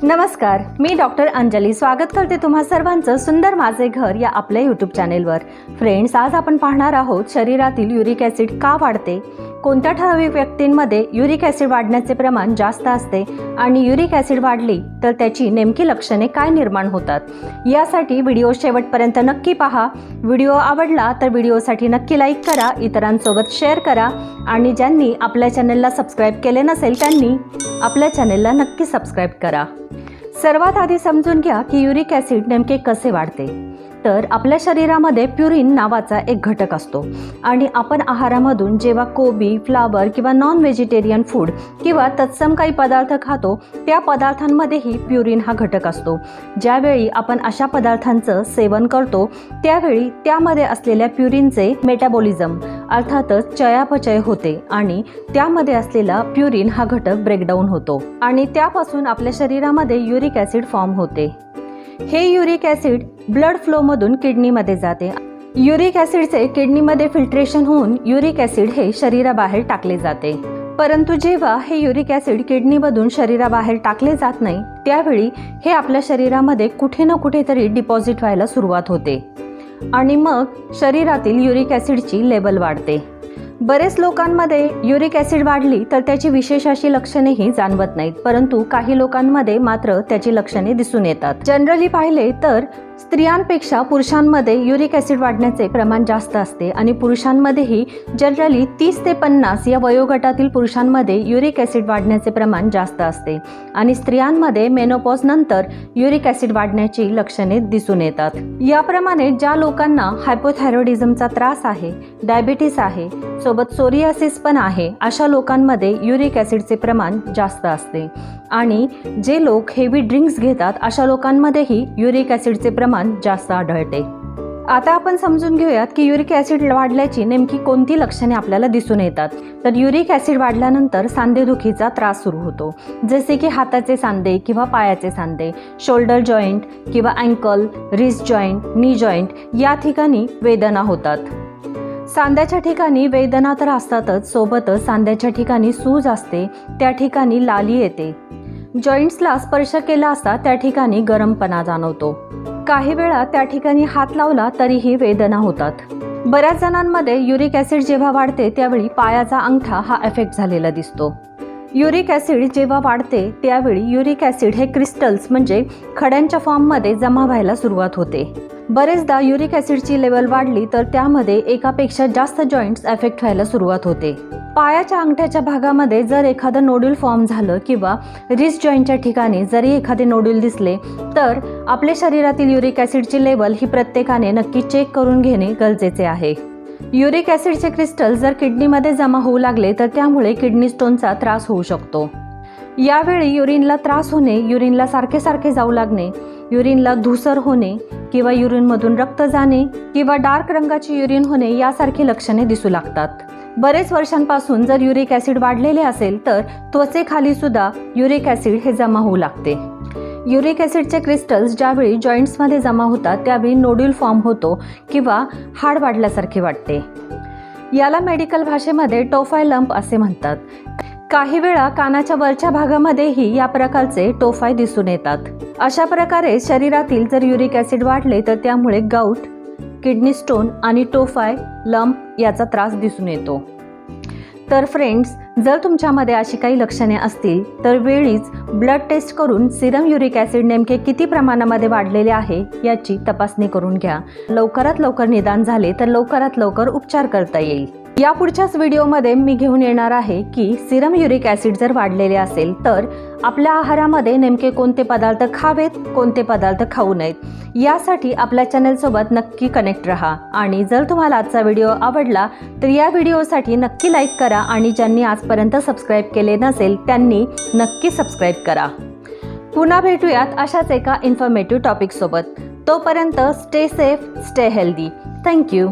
नमस्कार, मी डॉक्टर अंजली स्वागत करते तुम्हा सर्वांचं सुंदर माझे घर या आपल्या यूट्यूब चॅनेलवर। फ्रेंड्स, आज आपण पाहणार आहोत शरीरातील युरिक ॲसिड का वाढते, कोणत्या ठराविक व्यक्तींमध्ये युरिक ॲसिड वाढण्याचे प्रमाण जास्त असते आणि युरिक ॲसिड वाढली तर त्याची नेमकी लक्षणे काय निर्माण होतात। यासाठी व्हिडिओ शेवटपर्यंत नक्की पहा। व्हिडिओ आवडला तर व्हिडिओसाठी नक्की लाईक करा, इतरांसोबत शेअर करा आणि ज्यांनी आपल्या चॅनलला सबस्क्राईब केले नसेल त्यांनी आपल्या चॅनलला नक्की सबस्क्राईब करा। सर्वात आधी समजून घ्या की युरिक ॲसिड नेमके कसे वाढते। तर आपल्या शरीरामध्ये प्युरिन नावाचा एक घटक असतो आणि आपण आहारामधून जेव्हा कोबी, फ्लावर किंवा नॉन व्हेजिटेरियन फूड किंवा तत्सम काही पदार्थ खातो त्या पदार्थांमध्येही प्युरिन हा घटक असतो। ज्यावेळी आपण अशा पदार्थांचं सेवन करतो त्यावेळी त्यामध्ये असलेल्या प्युरिनचे मेटाबॉलिझम अर्थातच चयापचय होते आणि त्यामध्ये असलेला प्युरिन हा घटक ब्रेकडाऊन होतो आणि त्यापासून आपल्या शरीरामध्ये युरिक ॲसिड फॉर्म होते। हे युरिक ॲसिड ब्लड फ्लोमधून किडनीमध्ये जाते। युरिक ॲसिडचे किडनीमध्ये फिल्ट्रेशन होऊन युरिक ॲसिड हे शरीराबाहेर टाकले जाते। परंतु जेव्हा हे युरिक ॲसिड किडनीमधून शरीराबाहेर टाकले जात नाही त्यावेळी हे आपल्या शरीरामध्ये कुठे ना कुठेतरी डिपॉझिट व्हायला सुरुवात होते आणि मग शरीरातील युरिक ॲसिडची लेवल वाढते। बरेच लोकांमध्ये युरिक ॲसिड वाढली तर त्याची विशेष अशी लक्षणेही जाणवत नाहीत, परंतु काही लोकांमध्ये मात्र त्याची लक्षणे दिसून येतात। जनरली पाहिले तर स्त्रियांपेक्षा पुरुषांमध्ये युरिक ॲसिड वाढण्याचे प्रमाण जास्त असते आणि पुरुषांमध्येही जनरली 30 ते 50 या वयोगटातील पुरुषांमध्ये युरिक ॲसिड वाढण्याचे प्रमाण जास्त असते आणि स्त्रियांमध्ये मेनोपॉज नंतर युरिक ॲसिड वाढण्याची लक्षणे दिसून येतात। याप्रमाणे ज्या लोकांना हायपोथायरॉइडिझमचा त्रास आहे, डायबिटीस आहे, सोबत सोरियासिस पण आहे, अशा लोकांमध्ये युरिक ॲसिडचे प्रमाण जास्त असते आणि जे लोक हेवी ड्रिंक्स घेतात अशा लोकांमध्येही युरिक ॲसिडचे प्रमाण जास्त आढळते। आता आपण समजून घेऊयात की युरिक ॲसिड वाढल्याची नेमकी कोणती लक्षणे आपल्याला दिसून येतात। तर युरिक ॲसिड वाढल्यानंतर सांधेदुखीचा त्रास सुरू होतो, जसे की हाताचे सांधे किंवा पायाचे सांधे, शोल्डर जॉईंट किंवा अँकल, रिस्ट जॉईंट, नी जॉईंट या ठिकाणी वेदना होतात। सांध्याच्या ठिकाणी वेदना तर असतातच, सोबतच सांध्याच्या ठिकाणी सूज असते, त्या ठिकाणी लाली येते। जॉईंट्सला स्पर्श केला असता त्या ठिकाणी गरमपणा जाणवतो। काही वेळा त्या ठिकाणी हात लावला तरीही वेदना होतात। बऱ्याच जणांमध्ये युरिक ॲसिड जेव्हा वाढते त्यावेळी पायाचा अंगठा हा एफेक्ट झालेला दिसतो। युरिक ॲसिड जेव्हा वाढते त्यावेळी युरिक ॲसिड हे क्रिस्टल्स म्हणजे खड्यांच्या फॉर्ममध्ये जमा व्हायला सुरुवात होते। बरेचदा युरिक ॲसिडची लेवल वाढली तर त्यामध्ये एकापेक्षा जास्त जॉईंट्स एफेक्ट व्हायला सुरुवात होते। पायाच्या अंगठ्याच्या भागामध्ये जर एखादं नोड्यूल फॉर्म झालं किंवा रिस्ट जॉईंटच्या ठिकाणी जरी एखादे नोड्यूल दिसले तर आपल्या शरीरातील युरिक ॲसिडची लेवल ही प्रत्येकाने नक्की चेक करून घेणे गरजेचे आहे। युरिक ॲसिडचे क्रिस्टल जर किडनीमध्ये जमा होऊ लागले तर त्यामुळे किडनी स्टोनचा त्रास होऊ शकतो। यावेळी युरिनला त्रास होणे, युरिनला सारखे सारखे जाऊ लागणे, युरिनला धूसर होणे किंवा युरिनमधून रक्त जाणे किंवा डार्क रंगाची युरिन होणे यासारखी लक्षणे दिसू लागतात। बरेच वर्षांपासून जर युरिक ॲसिड वाढलेले असेल तर त्वचेखाली सुद्धा युरिक ॲसिड हे जमा होऊ लागते। युरिक ॲसिडचे क्रिस्टल्स ज्यावेळी जॉईंट्समध्ये जमा होतात त्यावेळी नोड्यूल फॉर्म होतो किंवा हाड वाढल्यासारखे वाटते। याला मेडिकल भाषेमध्ये टोफाय लंप असे म्हणतात। काही वेळा कानाच्या वरच्या भागामध्येही या प्रकारचे टोफाय दिसून येतात। अशा प्रकारे शरीरातील जर युरिक ॲसिड वाढले तर त्यामुळे गाऊट, किडनी स्टोन आणि टोफाय लंप याचा त्रास दिसून येतो। तर फ्रेंड्स, जर तुमच्यामध्ये अशी काही लक्षणे असतील तर वेळीच ब्लड टेस्ट करून सिरम युरिक ॲसिड नेमके किती प्रमाणामध्ये वाढलेले आहे याची तपासणी करून घ्या। लवकरात लवकर निदान झाले तर लवकरात लवकर उपचार करता येईल। या पुढच्याच व्हिडिओमध्ये मी घेऊन येणार आहे की सिरम युरिक ॲसिड जर वाढलेले असेल तर आपल्या आहारामध्ये नेमके कोणते पदार्थ खावेत, कोणते पदार्थ खाऊ नयेत। यासाठी आपल्या चॅनलसोबत नक्की कनेक्ट रहा आणि जर तुम्हाला आजचा व्हिडिओ आवडला तर या व्हिडिओसाठी नक्की लाईक करा आणि ज्यांनी आजपर्यंत सबस्क्राईब केले नसेल त्यांनी नक्की सबस्क्राईब करा। पुन्हा भेटूयात अशाच एका इन्फॉर्मेटिव्ह टॉपिकसोबत। तोपर्यंत stay safe, stay healthy. Thank you.